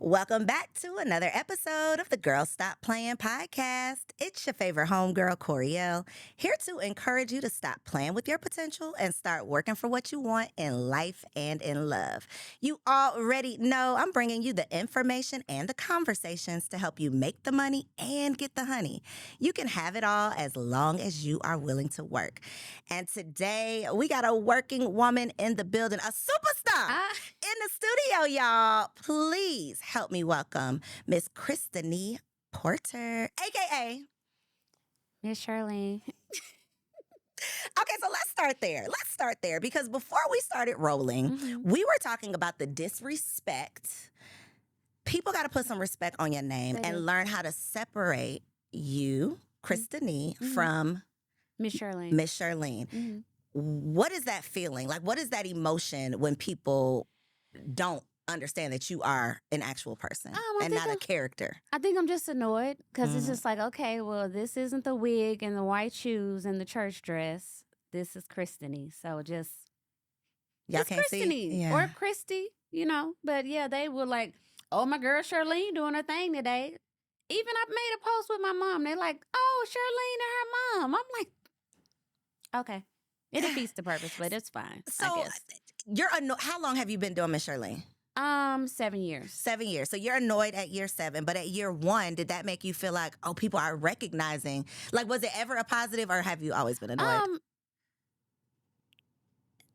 Welcome back to another episode of the Girl Stop Playing podcast. It's your favorite homegirl, Coriel, here to encourage you to stop playing with your potential and start working for what you want in life and in love. You already know I'm bringing you the information and the conversations to help you make the money and get the honey. You can have it all as long as you are willing to work. And today we got a working woman in the building, a superstar in the studio, y'all. Please help me welcome Miss Christianee Porter, a.k.a. Miss Shirleen. Okay, so let's start there. Because before we started rolling, we were talking about the disrespect. People got to put some respect on your name and learn how to separate you, Christianee, from Miss Shirleen. Miss Shirleen. What is that feeling? Like, what is that emotion when people don't understand that you are an actual person and not a character? I think I'm just annoyed because it's just like, okay, well, this isn't the wig and the white shoes and the church dress. This is Christianee. So just, y'all it's can't Christianee see? Yeah. or Christy, you know. But yeah, they were like, oh, my girl Shirleen doing her thing today. Even I made a post with my mom. They're like, oh, Shirleen and her mom. I'm like, okay. It defeats the purpose, but it's fine. So I guess. how long have you been doing Miss Shirleen? 7 years. 7 years. So you're annoyed at year 7, but at year 1, did that make you feel like, oh, people are recognizing? Like, was it ever a positive, or have you always been annoyed?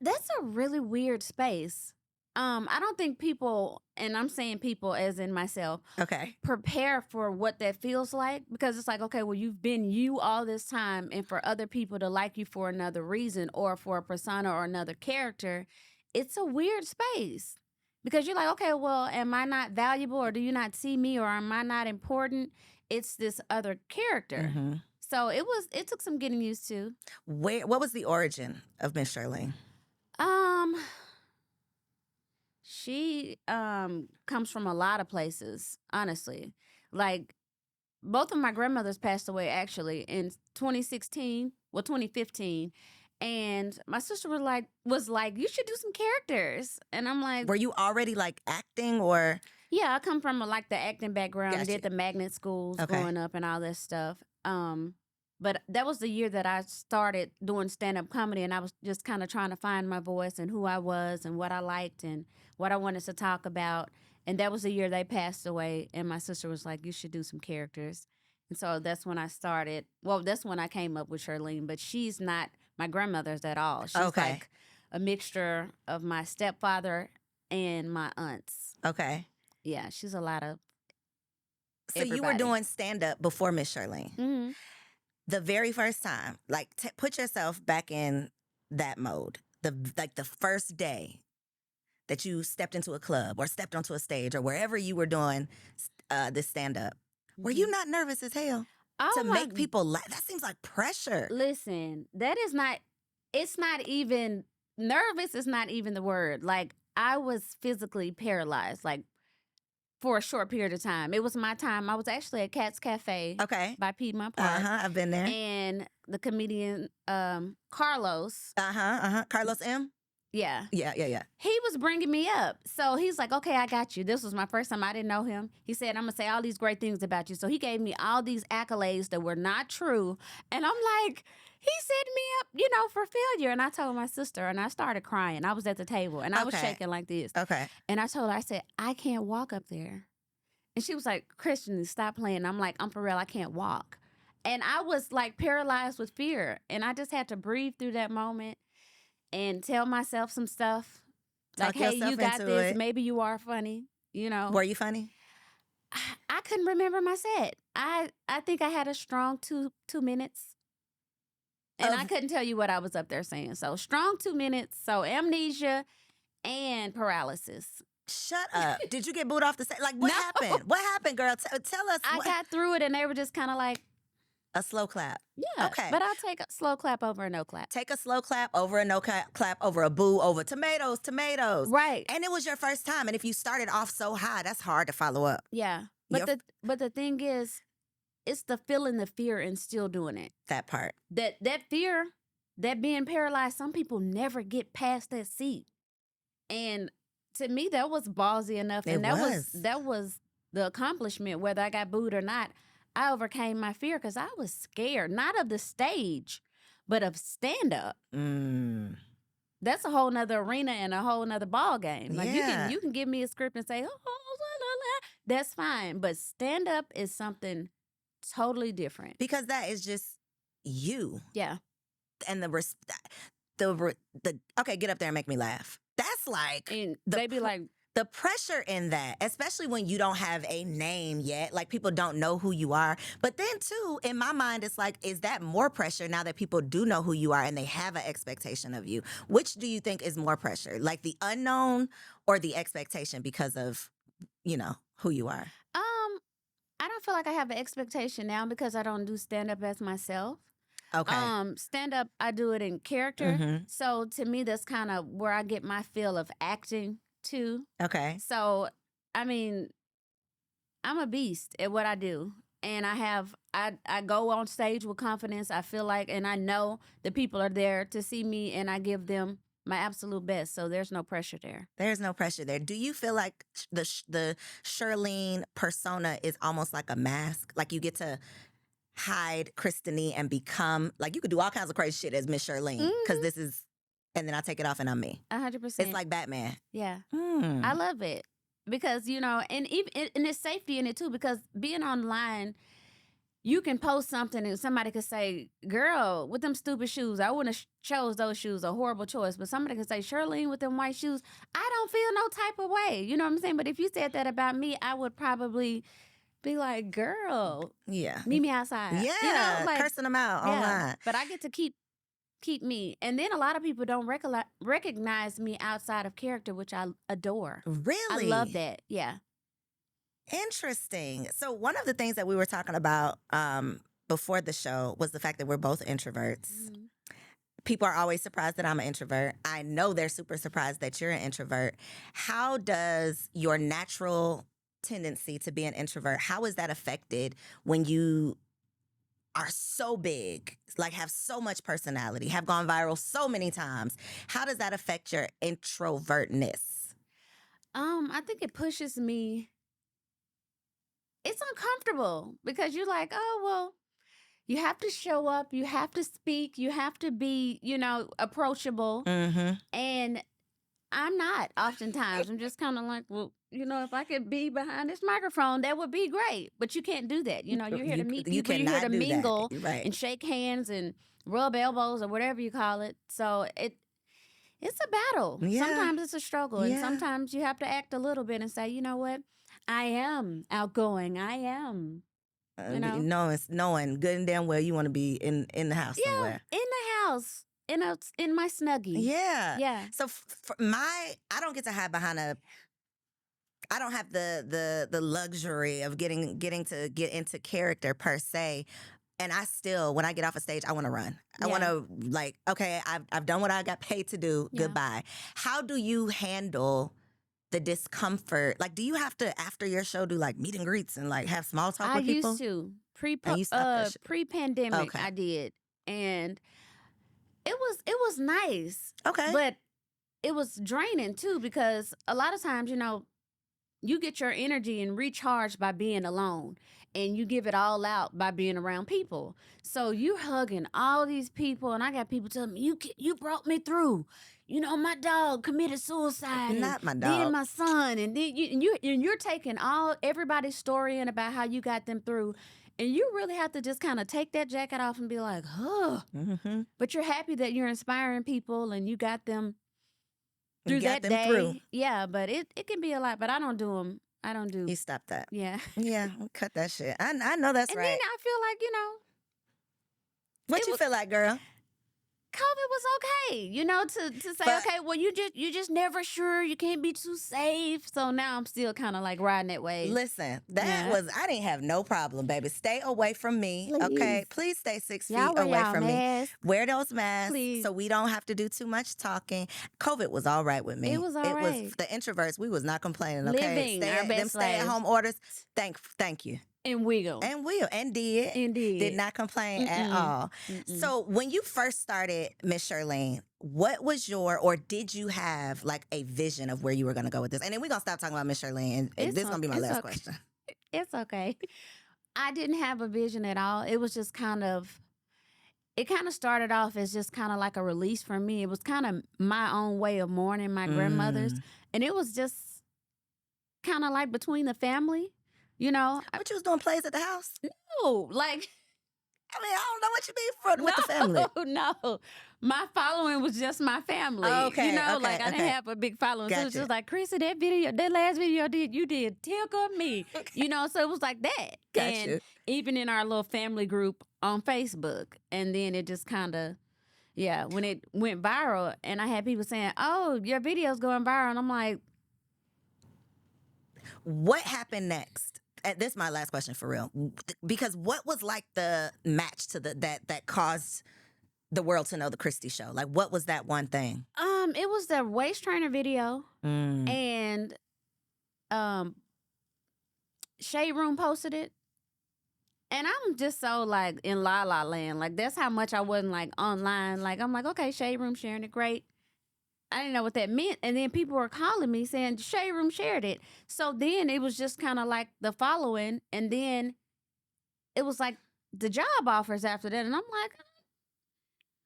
That's a really weird space. I don't think people, and I'm saying people as in myself, Okay. prepare for what that feels like, because it's like, okay, well, you've been you all this time, and for other people to like you for another reason or for a persona or another character, it's a weird space. Because you're like, okay, well, am I not valuable, or do you not see me, or am I not important? It's this other character. So it took some getting used to. What was the origin of Miss Shirleen? She comes from a lot of places, honestly. Like, both of my grandmothers passed away actually in 2015. And my sister was like, you should do some characters. And I'm like, Were you already like acting, or? yeah, I come from like the acting background. Gotcha. Did the magnet schools Okay. growing up and all that stuff. But that was the year that I started doing stand-up comedy, and I was just kind of trying to find my voice and who I was and what I liked and what I wanted to talk about. And that was the year they passed away, and my sister was like, you should do some characters. And so that's when I started. Well, that's when I came up with Shirleen, but she's not my grandmother's at all. She's like a mixture of my stepfather and my aunts. Okay. Yeah, she's a lot of So you were doing stand-up before Miss Shirleen. Mm-hmm. The very first time, like, put yourself back in that mode. The first day that you stepped into a club or stepped onto a stage or wherever you were doing this stand-up, were you not nervous as hell to make people laugh? That seems like pressure. Listen, it's not even, nervous is not even the word. Like, I was physically paralyzed, like, for a short period of time. It was my time. I was actually at Cat's Cafe by Piedmont Park. I've been there. And the comedian Carlos. Carlos M? Yeah. Yeah. He was bringing me up. So he's like, okay, I got you. This was my first time. I didn't know him. He said, I'm going to say all these great things about you. So he gave me all these accolades that were not true. And I'm like, he set me up, for failure. And I told my sister, and I started crying. I was at the table, and I was shaking like this. Okay. And I told her, I said, I can't walk up there. And she was like, Christian, stop playing. I'm like, I'm for real, I can't walk. And I was like paralyzed with fear. And I just had to breathe through that moment and tell myself some stuff. Like, hey, you got this. Maybe you are funny, Were you funny? I couldn't remember my set. I think I had a strong two minutes. And I couldn't tell you what I was up there saying. So strong 2 minutes. So amnesia and paralysis. Shut up. Did you get booed off the stage? Like, what happened? What happened, girl? Tell us. I got through it, and they were just kind of like. A slow clap. Yeah. Okay. But I'll take a slow clap over a no clap. Take a slow clap over a no clap over a boo, over tomatoes. Right. And it was your first time. And if you started off so high, that's hard to follow up. Yeah. But the thing is, it's the feeling the fear and still doing it. That part. That fear, that being paralyzed, some people never get past that seat. And to me, that was ballsy enough, It and was. that was the accomplishment. Whether I got booed or not, I overcame my fear because I was scared, not of the stage, but of stand up. Mm. That's a whole nother arena and a whole nother ball game. Like Yeah. you can give me a script and say, oh, la, la, la. That's fine, but stand up is something totally different. Because that is just you. Yeah. And the okay, get up there and make me laugh. That's like And they be like, the pressure in that, especially when you don't have a name yet, like people don't know who you are. But then too, in my mind, it's like, is that more pressure now that people do know who you are and they have an expectation of you? Which do you think is more pressure? Like the unknown or the expectation because of, who you are? I don't feel like I have an expectation now because I don't do stand up as myself. Okay. Stand up, I do it in character. Mhm. So to me, that's kind of where I get my feel of acting too. Okay. So, I mean, I'm a beast at what I do. And I go on stage with confidence. I feel like, and I know the people are there to see me, and I give them my absolute best. So there's no pressure there. There's no pressure there. Do you feel like the Shirleen persona is almost like a mask? Like you get to hide Christianee and become, like you could do all kinds of crazy shit as Miss Shirleen because this is, and then I take it off and I'm me. 100%. It's like Batman. Yeah. I love it because, and even and it's safety in it too, because being online, you can post something and somebody could say, girl, with them stupid shoes, I wouldn't have chose those shoes, a horrible choice. But somebody can say, Shirleen, with them white shoes, I don't feel no type of way. You know what I'm saying? But if you said that about me, I would probably be like, girl, yeah, meet me outside. Yeah, cursing them out online. But I get to keep me. And then a lot of people don't recognize me outside of character, which I adore. Really? I love that. Yeah. Interesting. So one of the things that we were talking about before the show was the fact that we're both introverts. Mm-hmm. People are always surprised that I'm an introvert. I know they're super surprised that you're an introvert. How does your natural tendency to be an introvert, how is that affected when you are so big, like have so much personality, have gone viral so many times? How does that affect your introvertness? I think it pushes me. It's uncomfortable because you're like, oh, well, you have to show up, you have to speak, you have to be, approachable. Mm-hmm. And I'm not oftentimes. I'm just kind of like, well, if I could be behind this microphone, that would be great. But you can't do that. You're here to meet people, you're here to mingle and shake hands and rub elbows or whatever you call it. So it's a battle. Yeah. Sometimes it's a struggle. And sometimes you have to act a little bit and say, you know what? I am outgoing. I am. Knowing good and damn well you want to be in the house somewhere. In the house. In my Snuggie. Yeah. Yeah. So I don't get to hide behind I don't have the luxury of getting to get into character per se. And I still, when I get off a stage, I want to run. I want to okay, I've done what I got paid to do. Yeah. Goodbye. How do you handle the discomfort? Like, do you have to, after your show, do meet and greets and have small talk with people? I used to. Pre-pandemic, okay. I did. And it was nice. Okay. But it was draining too, because a lot of times, you get your energy and recharge by being alone, and you give it all out by being around people. So you're hugging all these people, and I got people telling me, you brought me through. My dog committed suicide. Not my dog. Then my son, and then you're taking everybody's story in about how you got them through. And you really have to just kind of take that jacket off and be like, huh. Mm-hmm. But you're happy that you're inspiring people and you got them through that day. Through. Yeah, but it can be a lot. But I don't do them. I don't do. You stop that. Yeah. Yeah, cut that shit. I know that's right. And then I feel like, What you feel like, girl? COVID was okay, to say, okay, well, you just never sure, you can't be too safe. So now I'm still kind of riding that way. Listen, I didn't have no problem, baby. Stay away from me, please. Okay? Please stay 6 feet away from me. Wear those masks, please. So we don't have to do too much talking. COVID was all right with me. It was all right. Was the introverts, we was not complaining, okay? Living our best them stay-at-home orders, thank you. And wiggle. And did. Indeed. Did not complain at Mm-mm. all. Mm-mm. So when you first started Miss Shirleen, what was or did you have like a vision of where you were going to go with this? And then we're going to stop talking about Miss Shirleen, and this is going to be my last question. It's okay. I didn't have a vision at all. It was just it kind of started off as just kind of like a release for me. It was kind of my own way of mourning my grandmother's. And it was just kind of like between the family, you know. What you was doing, plays at the house? No, like, I mean, I don't know what you mean with the family. No, my following was just my family. Okay, you know, okay, like I didn't have a big following. So it was Gotcha. just like, Chrissy, that last video you did tickled me. You know, so it was like that. Gotcha. And even in our little family group on Facebook. And then it just kind of, when it went viral, and I had people saying, oh, your video's going viral. And I'm like, what happened next? This is my last question for real. Because what was like the match to that caused the world to know the Christi Show? Like, what was that one thing? It was the waist trainer video, and Shade Room posted it, and I'm just so like in la la land. Like that's how much I wasn't like online. Like I'm like, okay, Shade Room sharing it, great. I didn't know what that meant, and then people were calling me saying Shade Room shared it. So then it was just kind of like the following, and then it was like the job offers after that, and I'm like,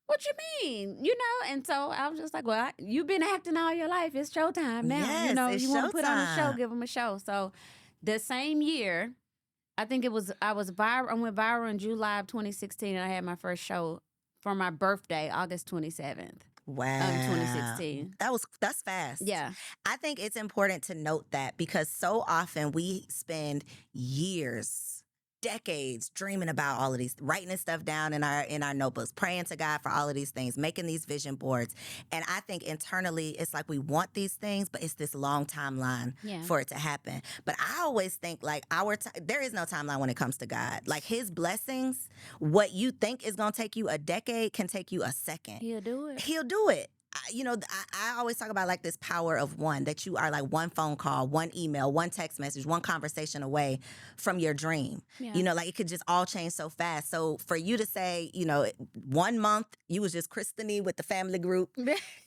what you mean? You know? And so I was just like, well, you've been acting all your life. It's showtime now. Yes, you know, it's you want to put on a show, showtime. give them a show. So the same year, I think I was viral. I went viral in July of 2016, and I had my first show for my birthday, August 27th. Wow. 2016. That's fast. Yeah. I think it's important to note that because so often we spend years, decades dreaming about all of these, writing this stuff down in our notebooks, praying to God for all of these things, making these vision boards. And I think internally it's like we want these things, but it's this long timeline for it to happen. But I always think like there is no timeline when it comes to God. Like his blessings, what you think is going to take you a decade can take you a second. He'll do it. He'll do it. You know, I always talk about like this power of one, that you are like one phone call, one email, one text message, one conversation away from your dream. Yeah. You know, like it could just all change so fast. So for you to say, you know, 1 month you was just Christianee with the family group,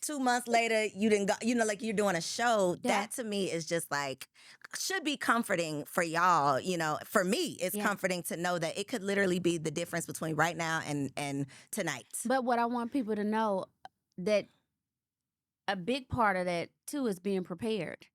2 months later you didn't go, you know, like you're doing a show, that to me is just like, should be comforting for y'all. You know, for me, it's comforting to know that it could literally be the difference between right now and tonight. But what I want people to know, that a big part of that too is being prepared.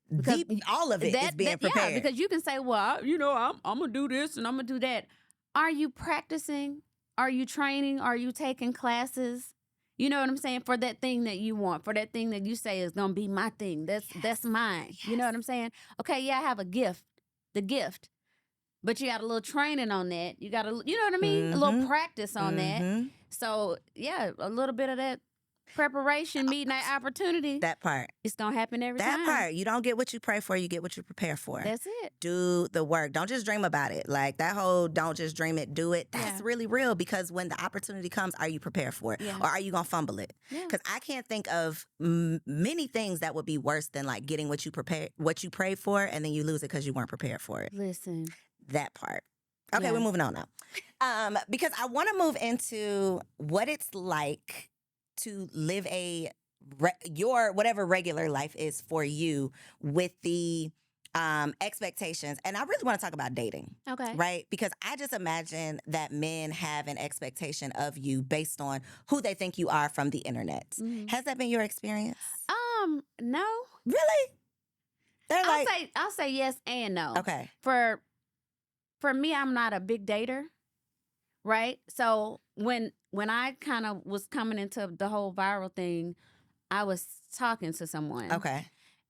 Because all of it is being prepared. Yeah, because you can say, well, you know, I'm going to do this and I'm going to do that. Are you practicing? Are you training? Are you taking classes? You know what I'm saying? For that thing that you want, for that thing that you say is going to be my thing. That's mine. Yes. You know what I'm saying? Okay, yeah, I have a gift, the gift. But you got a little training on that. You got to, you know what I mean? A little practice on that. So, yeah, a little bit of that preparation, meeting that opportunity. That part. It's going to happen every time. That part. You don't get what you pray for, you get what you prepare for. That's it. Do the work. Don't just dream about it. Like that whole don't just dream it, do it. That's really real, because when the opportunity comes, are you prepared for it? Or are you going to fumble it? Because I can't think of many things that would be worse than like getting what you prayed for and then you lose it because you weren't prepared for it. Listen. That part. Okay, we're moving on now. Because I want to move into what it's like to live your whatever regular life is for you with the expectations. And I really want to talk about dating. Okay. Right? Because I just imagine that men have an expectation of you based on who they think you are from the internet. Has that been your experience? No. Really? They're I'll say yes and no. Okay. For me, I'm not a big dater, right? So when I kind of was coming into the whole viral thing, I was talking to someone. Okay.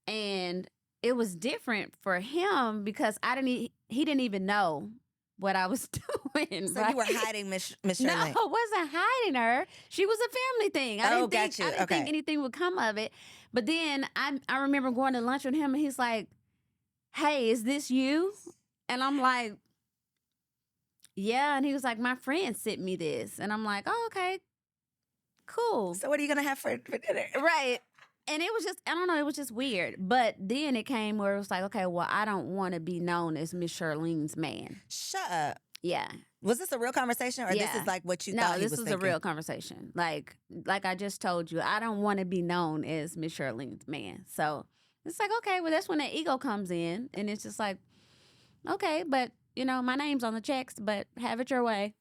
And it was different for him because he didn't even know what I was doing. So you were hiding Miss Shirleen? No, I wasn't hiding her. She was a family thing. I didn't think anything would come of it. But then I remember going to lunch with him, and he's like, hey, is this you? And I'm like, yeah. And he was like, my friend sent me this. And I'm like, oh, okay, cool. So what are you going to have for dinner? Right. And it was just, I don't know, it was just weird. But then it came where it was like, okay, well, I don't want to be known as Miss Shirleen's man. Shut up. Yeah. Was this a real conversation, or this is like what you thought he was this was thinking? a real conversation. Like I just told you, I don't want to be known as Miss Shirleen's man. So it's like, okay, well, that's when the ego comes in, and it's just like, okay, but you know, my name's on the checks, but have it your way.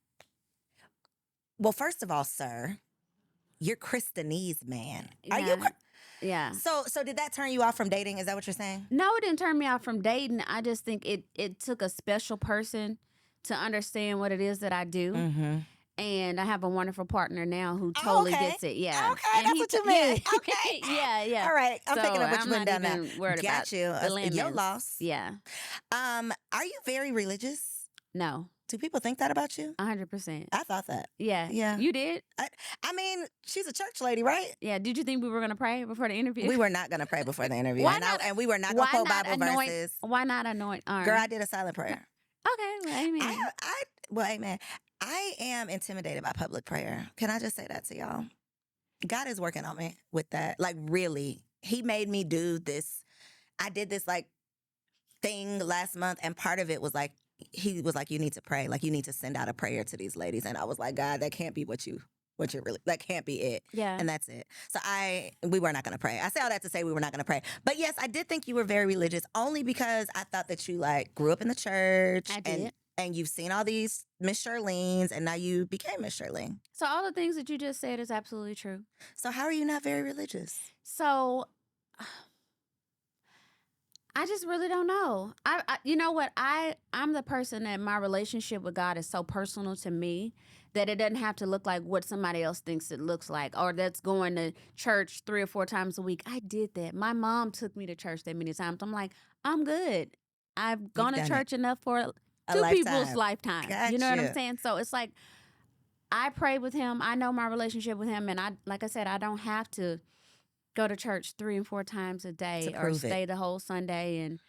Well, first of all, sir, you're Christianee's man. Yeah. Are you? Yeah. So did that turn you off from dating? Is that what you're saying? No, it didn't turn me off from dating. I just think it took a special person to understand what it is that I do. Mm-hmm. And I have a wonderful partner now who totally gets it. Yeah. Okay, and that's what you meant. Okay. yeah. All right. I'm picking up what you I'm put down not now. even worried Got about you. the lemons. Your loss. Yeah. Are you very religious? No. Do people think that about you? 100%. I thought that. Yeah. Yeah. You did? I mean, she's a church lady, right? Yeah. Did you think we were going to pray before the interview? We were not going to pray before the interview. Why and, not- and we were not going to quote Bible verses. Why not anoint arm? Girl, I did a silent prayer. Okay. Well, amen. Amen. I am intimidated by public prayer. Can I just say that to y'all? God is working on me with that. Like, really. He made me do this. I did this, like, thing last month, and part of it was, like, he was like, you need to pray. Like, you need to send out a prayer to these ladies. And I was like, God, that can't be what you're really, that can't be it. Yeah. And that's it. So we were not going to pray. I say all that to say we were not going to pray. But yes, I did think you were very religious, only because I thought that you, like, grew up in the church. I did. And you've seen all these Miss Shirleens, and now you became Miss Shirleen. So all the things that you just said is absolutely true. So how are you not very religious? So I just really don't know. I you know what? I'm the person that my relationship with God is so personal to me that it doesn't have to look like what somebody else thinks it looks like, or that's going to church 3 or 4 times a week. I did that. My mom took me to church that many times. I'm like, I'm good. I've gone to church enough for two people's lifetime. Gotcha. You know what I'm saying? So it's like, I pray with him. I know my relationship with him. And like I said, I don't have to go to church 3 and 4 times a day or stay the whole Sunday and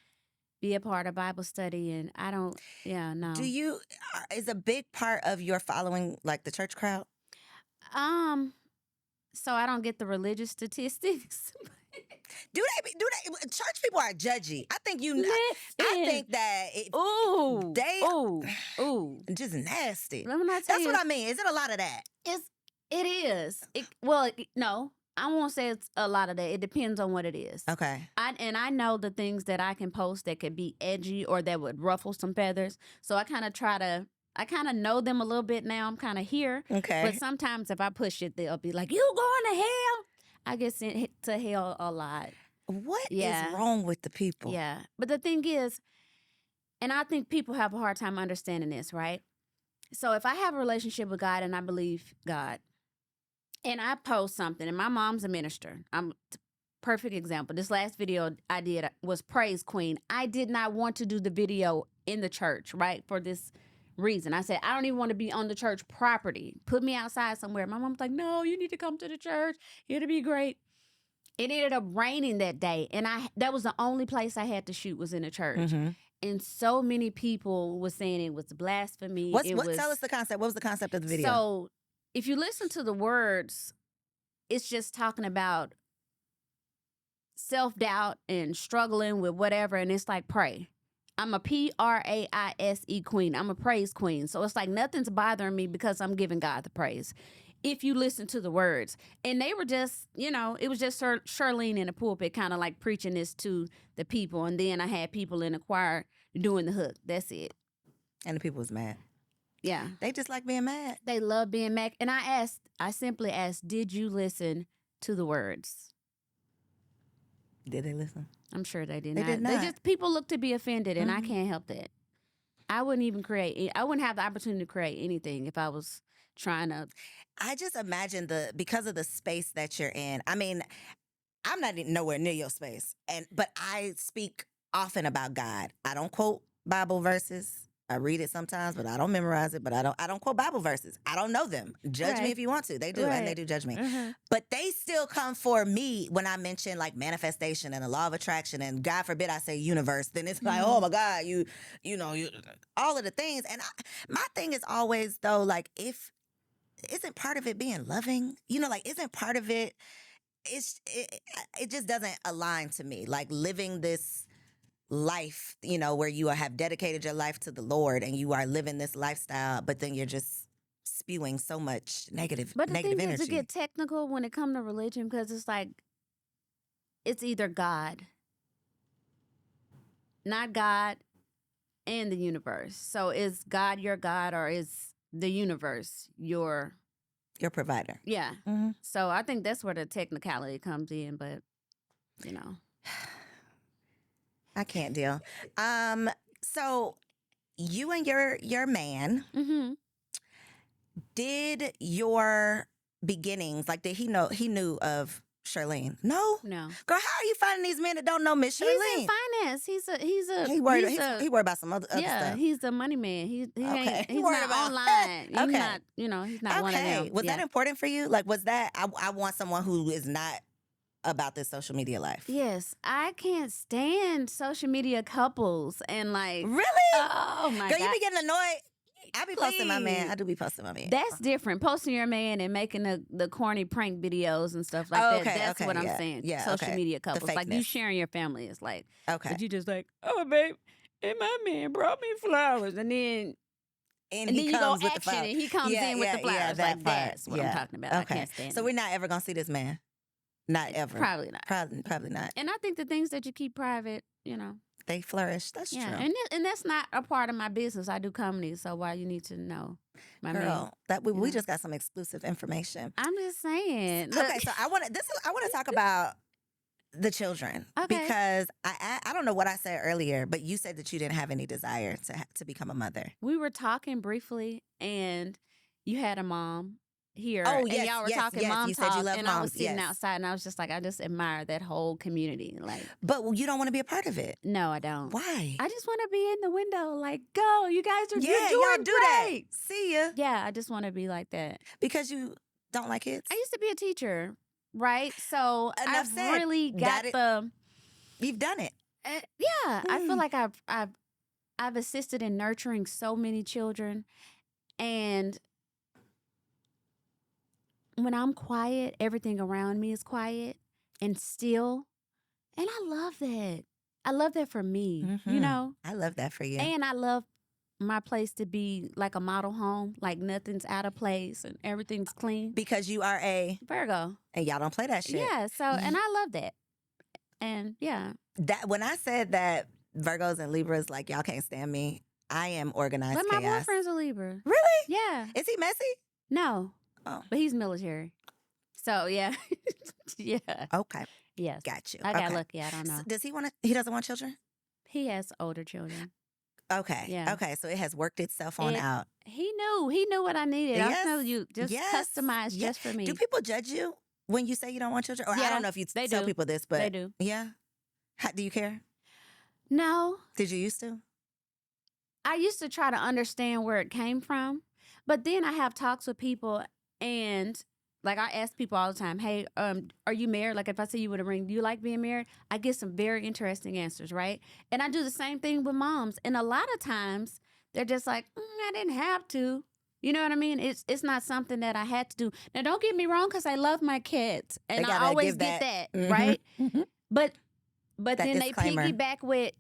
be a part of Bible study. And I don't, no. Is a big part of your following like the church crowd? So I don't get the religious statistics. Do they? Church people are judgy. I think Listen. I think that Ooh. just nasty. Let me not tell That's you. what I mean. Is it a lot of that? It is. No, I won't say it's a lot of that. It depends on what it is. Okay. I know the things that I can post that could be edgy or that would ruffle some feathers. So I kind of know them a little bit now. I'm kind of here. Okay. But sometimes if I push it, they'll be like, "You going to hell?" I get sent to hell a lot. What is wrong with the people? Yeah. But the thing is, and I think people have a hard time understanding this, right? So if I have a relationship with God and I believe God, and I post something, and my mom's a minister. I'm perfect example. This last video I did was Praise Queen. I did not want to do the video in the church, right? For this reason. I said, I don't even want to be on the church property. Put me outside somewhere. My mom's like, no, you need to come to the church. It'll be great. It ended up raining that day. And that was the only place I had to shoot was in a church. Mm-hmm. And so many people were saying it was blasphemy. Tell us the concept. What was the concept of the video? So if you listen to the words, it's just talking about self-doubt and struggling with whatever. And it's like, pray. I'm a praise queen. I'm a praise queen. So it's like nothing's bothering me because I'm giving God the praise. If you listen to the words. And they were just, it was just Shirleen in the pulpit kind of like preaching this to the people. And then I had people in the choir doing the hook. That's it. And the people was mad. Yeah. They just like being mad. They love being mad. And I simply asked, did you listen to the words? Did they listen? I'm sure they did not. They did not. People look to be offended, and I can't help that. I wouldn't have the opportunity to create anything if I was trying to. I just imagine because of the space that you're in. I mean, I'm not nowhere near your space, but I speak often about God. I don't quote Bible verses. I read it sometimes, but I don't memorize it. But I don't quote Bible verses. I don't know them. Judge me if you want to. They do, and they do judge me. Uh-huh. But they still come for me when I mention like manifestation and the law of attraction, and God forbid I say universe. Then it's like, oh my God, you all of the things. And my thing is always though, like, isn't part of it being loving? Like, isn't part of it it just doesn't align to me. Like living this life, where you have dedicated your life to the Lord and you are living this lifestyle, but then you're just spewing so much negative But the thing is to energy. get technical when it comes to religion, because it's like, it's either God, not God, and the universe. So is God your God, or is the universe your provider? Yeah. Mhm. So I think that's where the technicality comes in, but you know. I can't deal. So you and your man, Mm-hmm. did your beginnings, like, did he knew of Shirleen? No? No. Girl, how are you finding these men that don't know Miss Shirleen? He's in finance. He worried about some other stuff. He's the money man. He Okay. ain't, He he's worried not about online. He's Okay. not, he's not one of them. Was that important for you? Like, was that I want someone who is not about this social media life? Yes. I can't stand social media couples and like, Really? oh my Girl, God. you be getting annoyed. I be posting my man. Please. I do be posting my man. That's different. Posting your man and making the corny prank videos and stuff like that. That's what I'm saying. Yeah, Social media couples. Like you fakeness. sharing your family is like, Okay. but you just like, oh babe, and my man brought me flowers, and then then you go comes with the action, flowers. and he comes in with the flowers. Yeah, that like part. that's what I'm talking about. Okay. I can't stand So it. we're not ever gonna see this man. Not ever. Probably not. Probably not. And I think the things that you keep private, They flourish. That's yeah. true. And that's not a part of my business. I do comedy, so why you need to know my man? Girl, we just got some exclusive information. I'm just saying. Okay, so I want to talk about the children, Okay. because I don't know what I said earlier, but you said that you didn't have any desire to become a mother. We were talking briefly, and you had a mom here. Oh, and yes, y'all were yes, talking yes. mom You said talk, you love and I was moms, sitting yes. outside, and I was just like, I just admire that whole community. Like, But you don't want to be a part of it. no, I don't. Why? I just want to be in the window, like, go, you guys are you're doing y'all do great. that. See ya. Yeah, I just want to be like that. Because you don't like kids? I used to be a teacher, right? So Enough I've said. really got You've done it. yeah. I feel like I've assisted in nurturing so many children, and when I'm quiet, everything around me is quiet and still, and I love that. I love that for me, Mhm. I love that for you. And I love my place to be like a model home, like nothing's out of place and everything's clean. Because you are a Virgo. And y'all don't play that shit. Yeah, so, and I love that. And yeah. That when I said that Virgos and Libras, like, y'all can't stand me, I am organized But my chaos. boyfriend's a Libra. Really? Yeah. Is he messy? No. Oh. But he's military. So yeah. Yeah. Okay. Yes. Got you. I got Okay. lucky. I don't know. Does he he doesn't want children? He has older children. Okay. Yeah. Okay. So it has worked itself on out. He knew what I needed. Yes. I tell you, just customized just for me. Do people judge you when you say you don't want children? Or I don't know if you tell people this, but they do. Yeah. Do you care? No. Did you used to? I used to try to understand where it came from, but then I have talks with people, and like I ask people all the time, hey, are you married? Like if I see you with a ring, do you like being married? I get some very interesting answers, right? And I do the same thing with moms. And a lot of times they're just like, I didn't have to. You know what I mean? It's not something that I had to do. Now, don't get me wrong, because I love my kids, and I always get that, right? Mhm. But That then disclaimer. they piggyback with,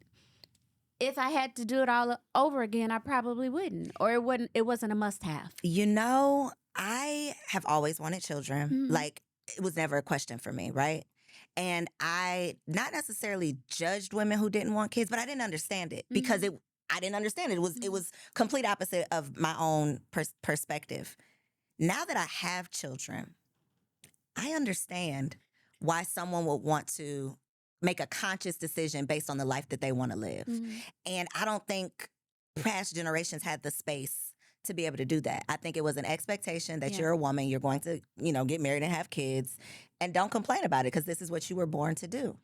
if I had to do it all over again, I probably wouldn't, or it wasn't a must have. You know, I have always wanted children. Mhm. Like, it was never a question for me, right? And I not necessarily judged women who didn't want kids, but I didn't understand it because I didn't understand it. It was complete opposite of my own perspective. Now that I have children, I understand why someone would want to make a conscious decision based on the life that they want to live. Mhm. And I don't think past generations had the space to be able to do that. I think it was an expectation that Yeah. you're a woman, you're going to, get married and have kids, and don't complain about it because this is what you were born to do.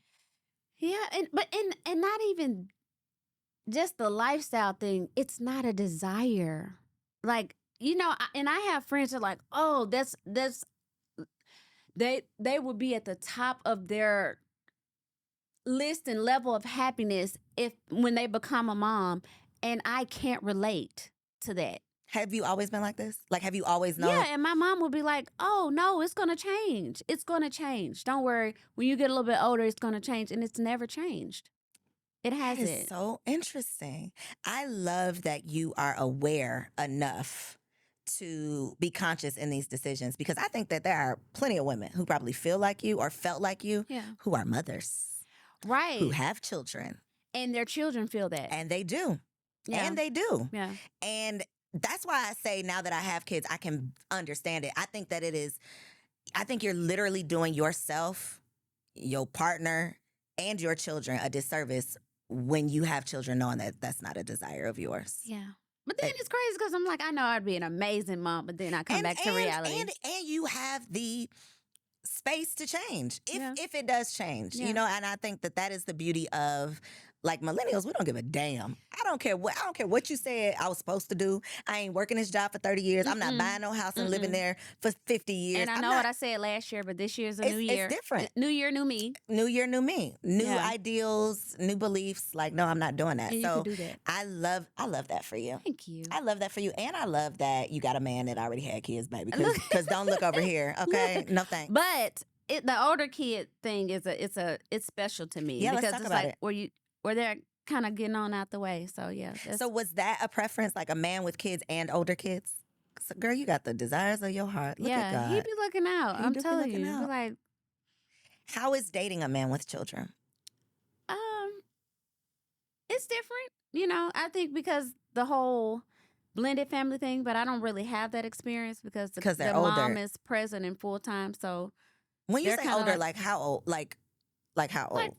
Yeah, and not even just the lifestyle thing. It's not a desire. Like, and I have friends that are like, oh, that's they would be at the top of their list and level of happiness when they become a mom, and I can't relate to that. Have you always been like this? Like, have you always known? Yeah, and my mom would be like, "Oh no, it's gonna change. It's gonna change. Don't worry. When you get a little bit older, it's gonna change." And it's never changed. It That is hasn't. so interesting. I love that you are aware enough to be conscious in these decisions, because I think that there are plenty of women who probably feel like you or felt like you, Yeah. who are mothers, who Right. have children, And their children feel that. and they do. Yeah. And they do. Yeah. And that's why I say, now that I have kids, I can understand it. I think that I think you're literally doing yourself, your partner, and your children a disservice when you have children, knowing that that's not a desire of yours. Yeah. But then it's crazy because I'm like, I know I'd be an amazing mom, but then I come back to reality. And you have the space to change Yeah. if it does change, Yeah. you know. And I think that is the beauty of, like, millennials. We don't give a damn. I don't care what you said I was supposed to do. I ain't working this job for 30 years. I'm not Mm-mm. buying no house and living there for 50 years. And I know what I said last year, but this year's a new year. It's different. New year, new me. New year, new me. New Yeah. ideals, new beliefs. Like, no, I'm not doing that. And you So can do that. I love that for you. Thank you. I love that for you. And I love that you got a man that already had kids, baby. Because don't look over here, okay? No thanks. But the older kid thing is it's special to me. Yeah, let's because talk it's about like where they're kind of getting on out the way. So yeah. So was that a preference, like a man with kids and older kids? So, girl, you got the desires of your heart. Look at God. he be looking out. He I'm do be telling looking you. out. Be like, How is dating a man with children? it's different. You know, I think because the whole blended family thing, but I don't really have that experience because they're the mom older. is present and full time. So When you They're say kinda older, like- like how old? Like how old? Like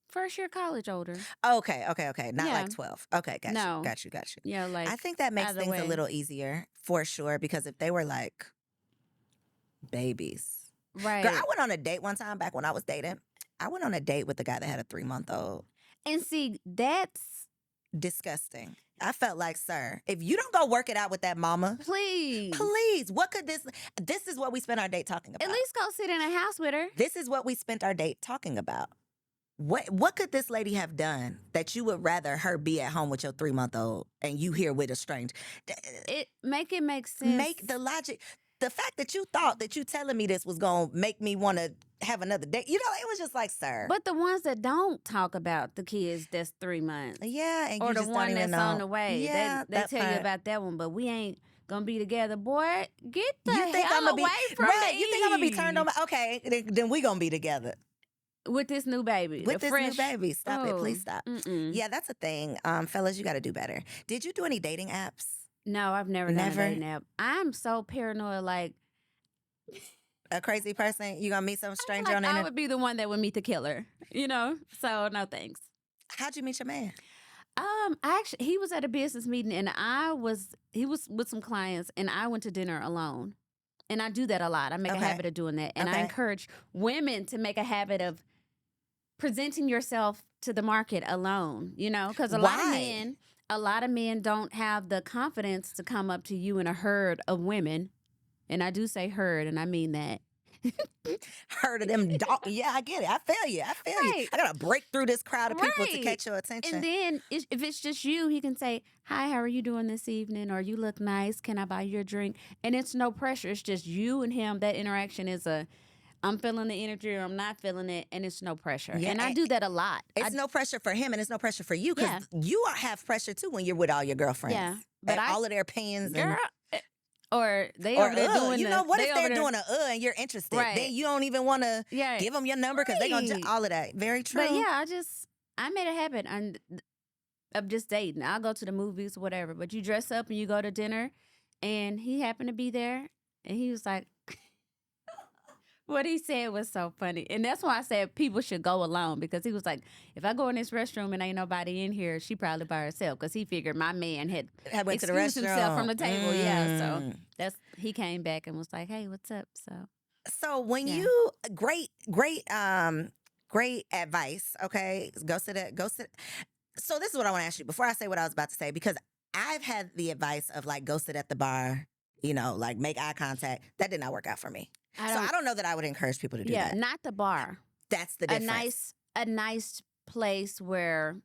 first year college older. Okay. Not Yeah. like 12. Okay, got No. you. Yeah, like I think that makes either things a way. little easier for sure, because if they were like babies. Right. Girl, I went on a date one time back when I was dating. I went on a date with a guy that had a 3-month-old. And see, that's Disgusting. I felt like, sir, if you don't go work it out with that mama, please. what could this is what we spent our date talking about. At least go sit in a house with her. This is what we spent our date talking about. What could this lady have done that you would rather her be at home with your 3-month-old and you here with a stranger? It make sense. Make the logic. The fact that you thought that you telling me this was gonna make me want to have another date, you know, it was just like, sir. But the ones that don't talk about the kids that's 3 months. Yeah, and Or you the just one don't even that's on know. the way. Yeah, they that tell you part. about that one, but we ain't gonna be together. Boy, get the You think hell I'ma be away from right? me. You think I'm gonna be turned on? Okay, then we gonna be together with this new baby. with the this fresh, new baby. Stop it, please oh, stop. Mm-mm. Yeah, that's a thing. Fellas, you got to do better. Did you do any dating apps? No, I've never done Never? a dating app. I'm so paranoid. Like, A crazy person? You gonna meet some stranger like on the I internet? would be the one that would meet the killer. You know. So no thanks. How'd you meet your man? He was at a business meeting and he was with some clients and I went to dinner alone. And I do that a lot. I make a Okay. habit of doing that. And I Okay. encourage women to make a habit of presenting yourself to the market alone, you know, because a Why? lot of men don't have the confidence to come up to you in a herd of women. And I do say herd, and I mean that. Heard of them dog. Yeah, I get it. I feel you. Right. I gotta break through this crowd of people to Right. catch your attention. And then if it's just you, he can say, "Hi, how are you doing this evening?" Or "You look nice. Can I buy you a drink?" And it's no pressure. It's just you and him. That interaction is I'm feeling the energy or I'm not feeling it, and it's no pressure. Yeah, and I and do that a lot. It's no pressure for him, and it's no pressure for you, because Yeah. you have pressure too when you're with all your girlfriends. Yeah, but and all of their opinions. girl, or they Or over there doing you know, what they if over they're there- doing and you're interested? Right. Then you don't even want to yeah. give them your number because they're going to Right. all of that. Very true. But yeah, I made a habit of just dating. I'll go to the movies, whatever. But you dress up and you go to dinner, and he happened to be there, and he was like, what he said was so funny. And that's why I said people should go alone, because he was like, if I go in this restroom and ain't nobody in here, she probably by herself, because he figured my man had I went to the excused himself from the restaurant. table. Yeah, so Mm. he came back and was like, hey, what's up? So So when Yeah. you great advice. Okay, go sit. So this is what I want to ask you before I say what I was about to say, because I've had the advice of like go sit at the bar, you know, like make eye contact. That did not work out for me. So I don't know that I would encourage people to do yeah, that. not the bar. That's the difference. A nice place where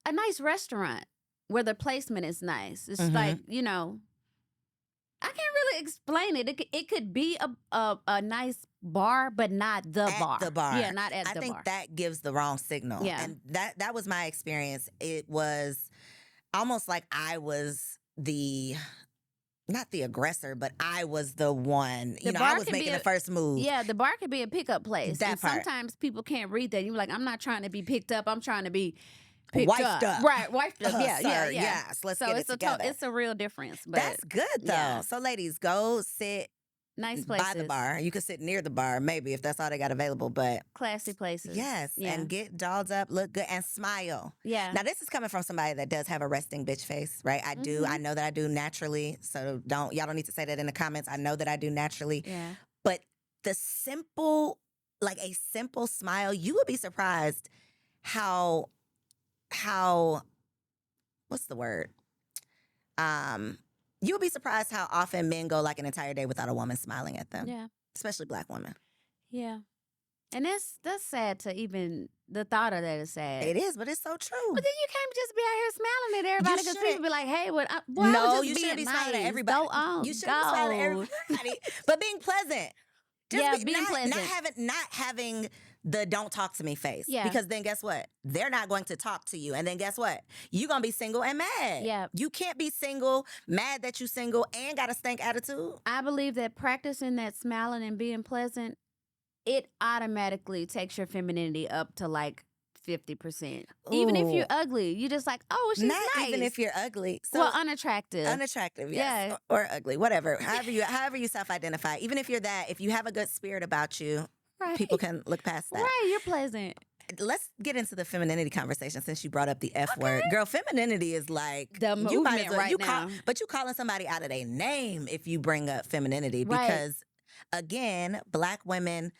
a nice restaurant. where the placement is nice. It's Mhm. like, I can't really explain it. It could be a nice bar, but not the At bar. the bar. Yeah, not at I the think bar. that gives the wrong signal. Yeah. And that was my experience. It was almost like I was not the aggressor, but I was the one. The I bar was can be making a- the first move. Yeah, the bar could be a pickup place. That and part. sometimes people can't read that. You're like, I'm not trying to be picked up. I'm trying to be picked Wifed up. Right, wifed up. Yeah, Sir, yeah. yes, let's So get it's it together. it's a real difference. But That's good though. yeah. So ladies, go sit Nice places. by the bar. You can sit near the bar, maybe, if that's all they got available. But Classy places. yes, Yeah. and get dolled up, look good, and smile. Yeah. Now, this is coming from somebody that does have a resting bitch face, right? I do. Mhm. I know that I do naturally. So y'all don't need to say that in the comments. I know that I do naturally. Yeah. But a simple smile, you would be surprised how what's the word? You would be surprised how often men go like an entire day without a woman smiling at them. Yeah. Especially black women. Yeah. And that's sad to even the thought of that is sad. It is, but it's so true. But then you can't just be out here smiling at everybody because shouldn't. people be like, "Hey, what? No, you shouldn't be smiling at nice. everybody. Go on, You shouldn't be smiling at everybody, but being pleasant. Being not, pleasant. Not having the don't talk to me face. Yeah. Because then guess what? They're not going to talk to you. And then guess what? You're going to be single and mad. Yeah. You can't be single, mad that you single, and got a stank attitude. I believe that practicing that smiling and being pleasant, it automatically takes your femininity up to like 50%. Even if you're Ooh. ugly, you just like, oh, she's Not nice. even if you're ugly. So well, unattractive. unattractive, yes. Yeah. Or ugly, whatever. However you self-identify. Even if you're that, if you have a good spirit about you, Right. people can look past that. Right, you're pleasant. Let's get into the femininity conversation since you brought up the F word. Girl, femininity is like The you might movement as well, right now. but you calling somebody out of their name if you bring up femininity Right. because again, black women,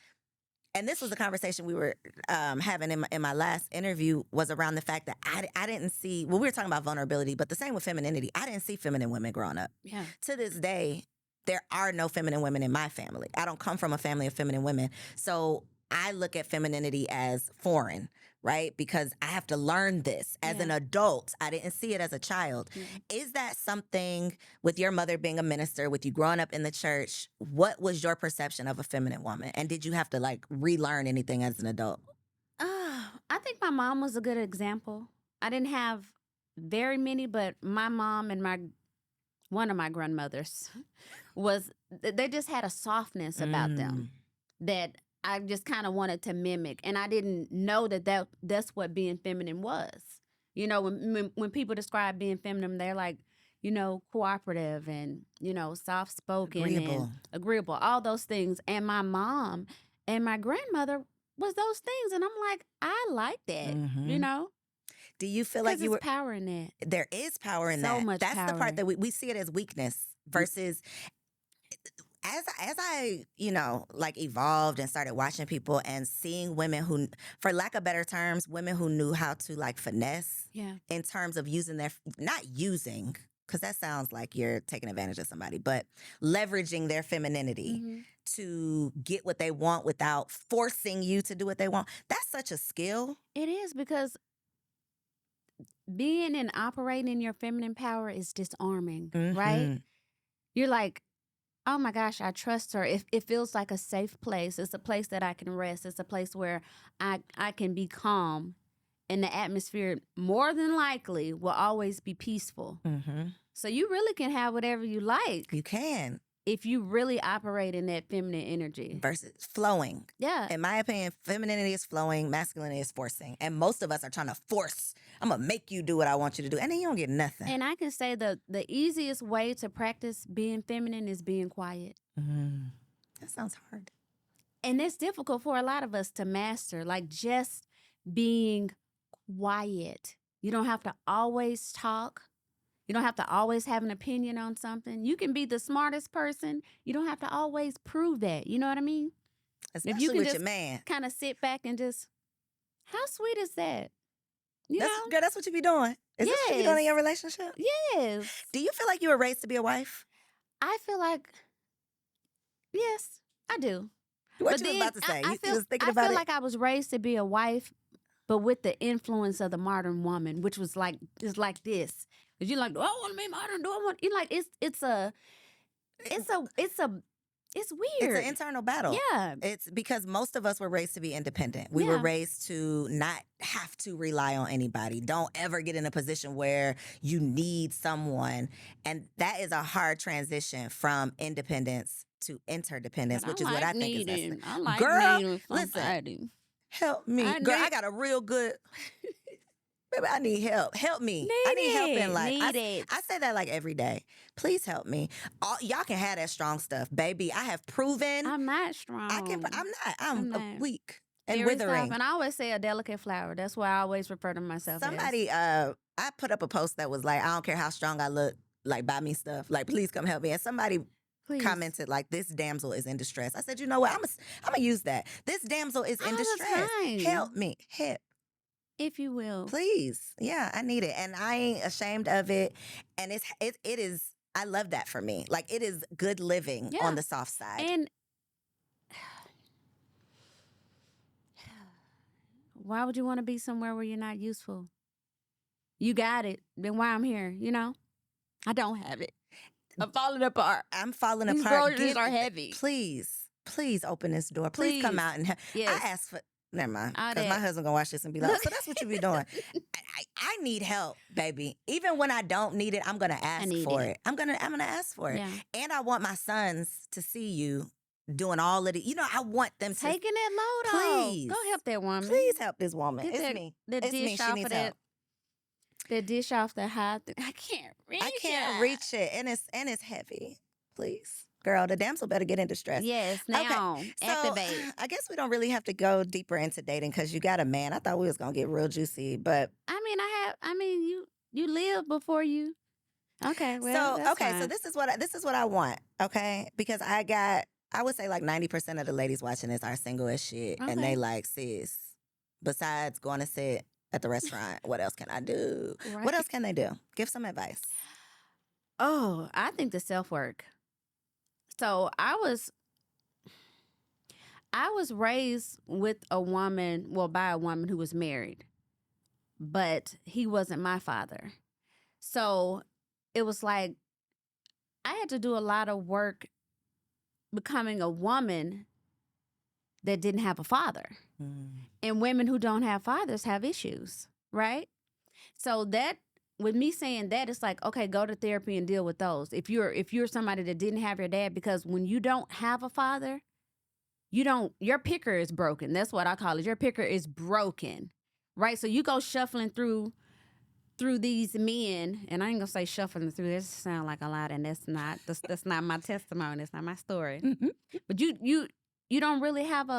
and this was a conversation we were having in my last interview, was around the fact that I didn't see, well, we were talking about vulnerability, but the same with femininity. I didn't see feminine women growing up. Yeah. To this day, there are no feminine women in my family. I don't come from a family of feminine women. So I look at femininity as foreign, right? Because I have to learn this as an adult. I didn't see it as a child. Yeah. Is that something, with your mother being a minister, with you growing up in the church, what was your perception of a feminine woman? And did you have to like relearn anything as an adult? I think my mom was a good example. I didn't have very many, but my mom and one of my grandmothers they just had a softness about them that I just kind of wanted to mimic, and I didn't know that's what being feminine was. When people describe being feminine, they're like, cooperative and soft spoken, agreeable, all those things. And my mom and my grandmother was those things, and I'm like, I like that. Do you feel like you were power in that? There is power in So that. much That's the power. part that we see it as weakness versus as I, like evolved and started watching people and seeing women who, for lack of better terms, women who knew how to like finesse in terms of using not using, because that sounds like you're taking advantage of somebody, but leveraging their femininity to get what they want without forcing you to do what they want. That's such a skill. It is, because being and operating in your feminine power is disarming, right? You're like, oh my gosh, I trust her. It feels like a safe place. It's a place that I can rest. It's a place where I can be calm. And the atmosphere, more than likely, will always be peaceful. So you really can have whatever you like. You can. If you really operate in that feminine energy. Versus flowing. Yeah. In my opinion, femininity is flowing, masculinity is forcing. And most of us are trying to force. I'm going to make you do what I want you to do. And then you don't get nothing. And I can say the easiest way to practice being feminine is being quiet. That sounds hard. And it's difficult for a lot of us to master, like just being quiet. You don't have to always talk. You don't have to always have an opinion on something. You can be the smartest person. You don't have to always prove that. You know what I mean? Especially if you can with just your man. kind of sit back and just, how sweet is that? Girl, that's what you be doing. Is this what you be doing in your relationship? Yes. Do you feel like you were raised to be a wife? I feel like, yes, I do. What you was about to say? I You feel, was thinking I about feel it? like I was raised to be a wife, but with the influence of the modern woman, which was like it's like this. Cause you're like, do I want to be modern? Do I want? You like it's It's weird. an internal battle. Yeah. It's because most of us were raised to be independent. We were Yeah. raised to not have to rely on anybody. Don't ever get in a position where you need someone. And that is a hard transition from independence to interdependence, But which I is what I like think is needing. necessary. I like Girl, needing listen, somebody. help me. I Girl, need- I got a real good... Baby, I need help. Help me. I need help in life. I say that like every day. Please help me. Y'all can have that strong stuff, baby. I have proven I'm not strong. I'm not. I'm not. weak and Very withering. soft. And I always say a delicate flower. That's why I always refer to myself Somebody, as. I put up a post that was like, I don't care how strong I look, like buy me stuff. Like, please come help me. And somebody Please. commented like, this damsel is in distress. I said, you know what? I'm gonna use that. This damsel is in All the distress. time. Help me. Help. If you will. Please. Yeah, I need it. And I ain't ashamed of it. And it is, I love that for me. Like, it is good living Yeah. on the soft side. And why would you want to be somewhere where you're not useful? You got it. Then why I'm here, you know? I don't have it. I'm falling apart. I'm falling These apart. groceries are heavy. Please open this door. Please come out and help. Yes. I asked for... Never mind. All Because that. my husband gonna watch this and be like, so that's what you be doing. I need help, baby. Even when I don't need it, I'm gonna ask for it. I'm gonna ask for it. Yeah. And I want my sons to see you doing all of it. You know, I want them to... Taking that load Please. off. Go help that woman. Please help this woman. Get It's that- me. The It's me. dish She off needs of help. that dish off the high thing. I can't reach it. I can't reach it. And it's heavy. Please. Girl, the damsel better get in distress. Yes, now. Activate. So, I guess we don't really have to go deeper into dating because you got a man. I thought we was gonna get real juicy, but You live before you. Okay, well, that's so fine. this is what I want. Okay, because I would say like 90% of the ladies watching this are single as shit, and they Okay. like, sis. Besides going to sit at the restaurant, what else can I do? Right. What else can they do? Give some advice. Oh, I think the self-work. So I was raised with a woman, well, by a woman who was married, but he wasn't my father. So it was like I had to do a lot of work becoming a woman that didn't have a father. And women who don't have fathers have issues, right? So that, with me saying that, it's like, okay, go to therapy and deal with those. If you're somebody that didn't have your dad, because when you don't have a father, your picker is broken. That's what I call it. Your picker is broken, right? So you go shuffling through these men, and I ain't gonna say shuffling through. This sound like a lot, and that's not my testimony. That's not my story. But you don't really have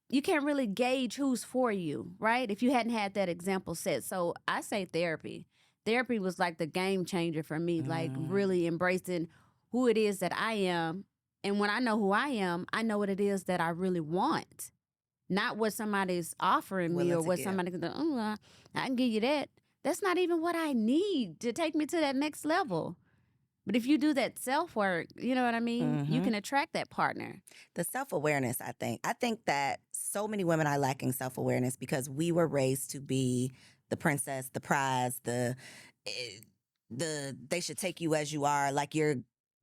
you can't really gauge who's for you, right? If you hadn't had that example set. So I say therapy. Therapy was like the game changer for me, like really embracing who it is that I am. And when I know who I am, I know what it is that I really want. Not what somebody's offering me Willing or to what give. somebody can do. I can give you that. That's not even what I need to take me to that next level. But if you do that self-work, you know what I mean? You can attract that partner. The self-awareness, I think that so many women are lacking self-awareness because we were raised to be the princess, the prize, the they should take you as you are, like you're,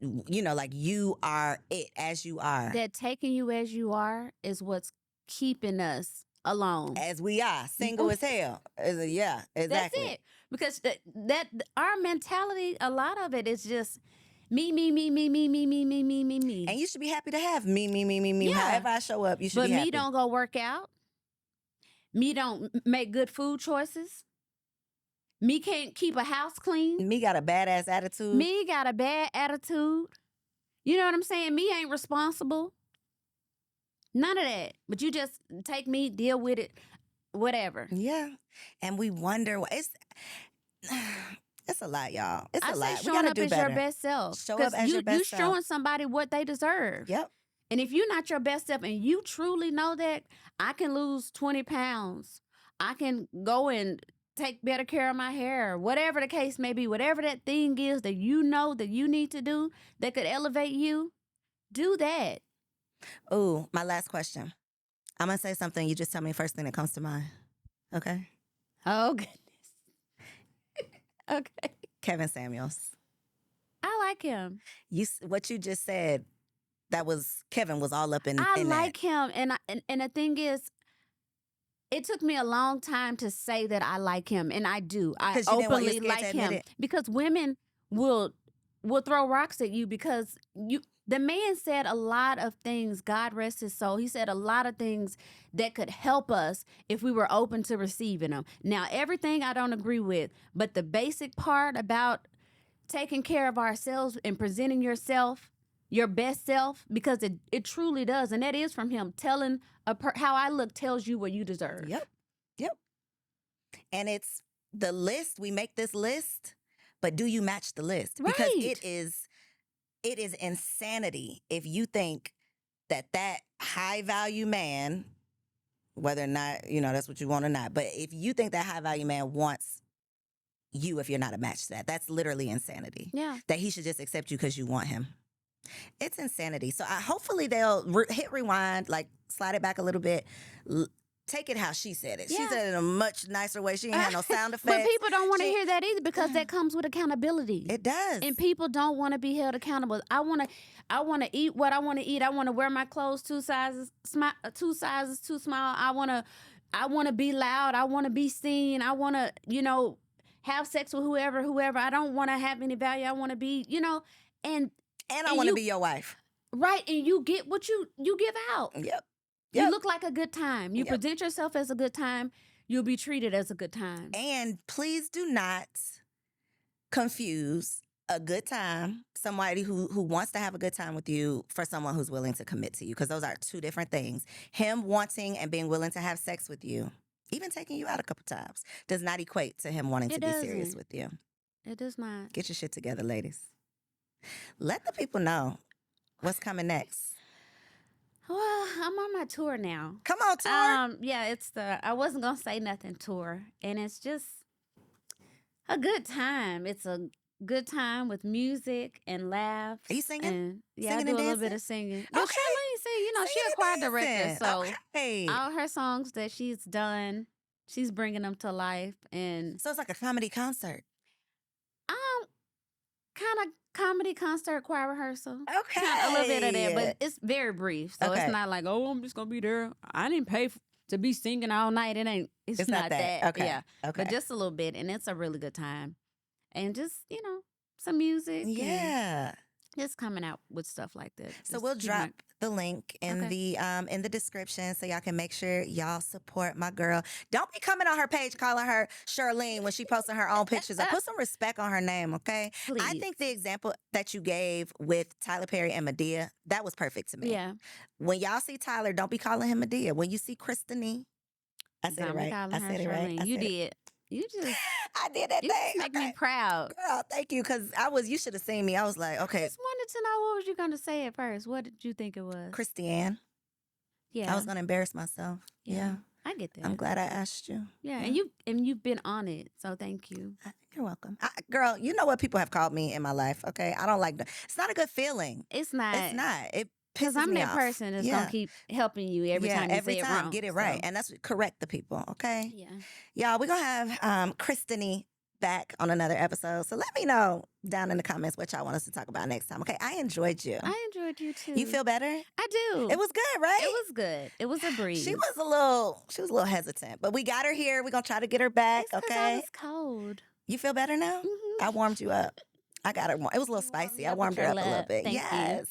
like you are it as you are. That taking you as you are is what's keeping us alone. As we are, single as hell. Yeah, exactly. That's it. Because that our mentality, a lot of it is just me. And you should be happy to have me. Yeah. However I show up, you should But be happy. me don't go work out. Me don't make good food choices. Me can't keep a house clean. Me got a badass attitude. Me got a bad attitude. You know what I'm saying? Me ain't responsible. None of that. But you just take me, deal with it, whatever. Yeah. And we wonder it's a lot, y'all. It's a I lot. say We showing gotta up do as better. your best self. Show up 'Cause as your best you self. showing somebody what they deserve. Yep. And if you're not your best self and you truly know that, I can lose 20 pounds. I can go and take better care of my hair, whatever the case may be, whatever that thing is that you know that you need to do that could elevate you, do that. Ooh, my last question. I'm going to say something. You just tell me first thing that comes to mind. Okay? Oh, goodness. Okay. Kevin Samuels. I like him. What you just said, Kevin was all up in I in like him. And the thing is, it took me a long time to say that I like him, and I do. I 'Cause you didn't want- you're openly scared to like admit him it. because women will throw rocks at you because the man said a lot of things. God rest his soul. He said a lot of things that could help us if we were open to receiving them. Now, everything I don't agree with, but the basic part about taking care of ourselves and presenting yourself, your best self, because it truly does, and that is from him. Telling how I look tells you what you deserve. Yep. And it's the list. We make this list, but do you match the list? Because Right. it is insanity if you think that high value man, whether or not, that's what you want or not, but if you think that high value man wants you, if you're not a match to that, that's literally insanity. Yeah. That he should just accept you because you want him. It's insanity. So hopefully they'll hit rewind, like slide it back a little bit. Take it how she said it. She Yeah. said it in a much nicer way. She didn't have no sound effects. But people don't want to hear that either because that comes with accountability. It does. And people don't want to be held accountable. I want to eat what I want to eat. I want to wear my clothes two sizes too small. I want to be loud. I want to be seen. I want to, have sex with whoever. I don't want to have any value. I want to be, and I want to be your wife. Right, and you get what you give out. Yep. You look like a good time. You Yep. present yourself as a good time. You'll be treated as a good time. And please do not confuse a good time, somebody who wants to have a good time with you, for someone who's willing to commit to you, because those are two different things. Him wanting and being willing to have sex with you, even taking you out a couple times, does not equate to him wanting to be serious doesn't. with you. It does not. Get your shit together, ladies. Let the people know what's coming next. Well, I'm on my tour now. Come on, tour. Yeah, it's the I wasn't gonna say nothing tour, and it's just a good time. It's a good time with music and laughs. Are you singing? And, yeah, Singing I do and a little bit dancing? of singing. Okay. Well, Shirleen sing. She a choir director, so okay. all her songs that she's done, she's bringing them to life, and So it's like a comedy concert. kind of comedy concert choir rehearsal. Okay. A little bit of that, but it's very brief, so Okay. it's not like, oh, I'm just gonna be there. I didn't pay to be singing all night. It's not that. Okay. Yeah, Okay. but just a little bit, and it's a really good time, and just some music. and Yeah. just coming out with stuff like that. So Just we'll keep my- drop the link in the description so y'all can make sure y'all support my girl. Don't be coming on her page calling her Shirleen when she posting her own pictures. Put some respect on her name, okay? I Please. think the example that you gave with Tyler Perry and Medea, that was perfect to me. Yeah, When y'all see Tyler, don't be calling him Medea. When you see Christianee, I said it don't be right. calling I her said it right. Shirleen. I You said it. did. You just I did that you thing. just make Okay. me proud. Girl, thank you, because you should have seen me. I was like, I okay, just wanted to know what was you gonna say at first. What did you think it was? Christianee. Yeah, I was gonna embarrass myself. Yeah. I get that. I'm glad I asked you. Yeah, Yeah. and you've been on it, so thank you. You're welcome. Girl, you know what people have called me in my life, okay? I don't like it's not a good feeling. It's not. It's not. It Because pisses I'm me that off. person that's Yeah. gonna keep helping you every time you every say time. it wrong. Get it right. so, And that's correct the people, okay? yeah. Y'all, we're gonna have Christianee back on another episode. So let me know down in the comments what y'all want us to talk about next time. Okay. I enjoyed you. I enjoyed you too. You feel better? I do. It was good, right? It was good. It was a breeze. She was a little hesitant, but we got her here. We're gonna try to get her back. It's 'cause Okay. I was cold. You feel better now? Mhm. I warmed you up. I got her. It was a little You warmed spicy. me I up warmed with her your up a little love. bit. Thank you. Yes.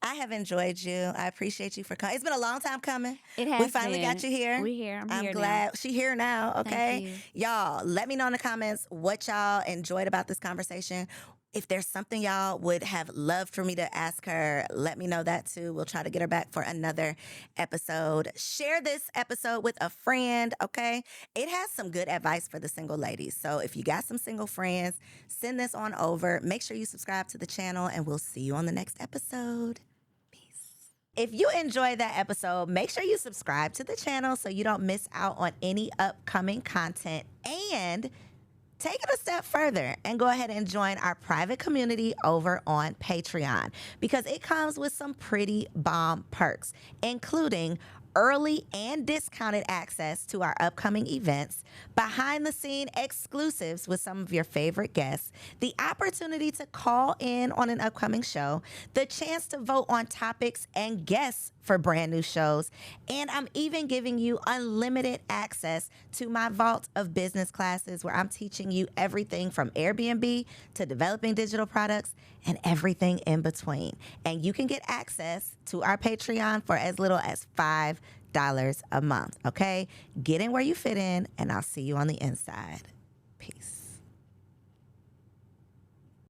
I have enjoyed you. I appreciate you for coming. It's been a long time coming. It has We finally got been. you here. We here. I'm I'm here glad she here now. Thank Okay. you. Y'all, let me know in the comments what y'all enjoyed about this conversation. If there's something y'all would have loved for me to ask her, let me know that too. We'll try to get her back for another episode. Share this episode with a friend, okay? It has some good advice for the single ladies. So if you got some single friends, send this on over. Make sure you subscribe to the channel, and we'll see you on the next episode. Peace. If you enjoyed that episode, make sure you subscribe to the channel so you don't miss out on any upcoming content. And take it a step further and go ahead and join our private community over on Patreon, because it comes with some pretty bomb perks, including early and discounted access to our upcoming events, behind the scene exclusives with some of your favorite guests, the opportunity to call in on an upcoming show, the chance to vote on topics and guests for brand new shows, and I'm even giving you unlimited access to my vault of business classes where I'm teaching you everything from Airbnb to developing digital products and everything in between. And you can get access to our Patreon for as little as $5 a month, okay? Get in where you fit in, and I'll see you on the inside. Peace.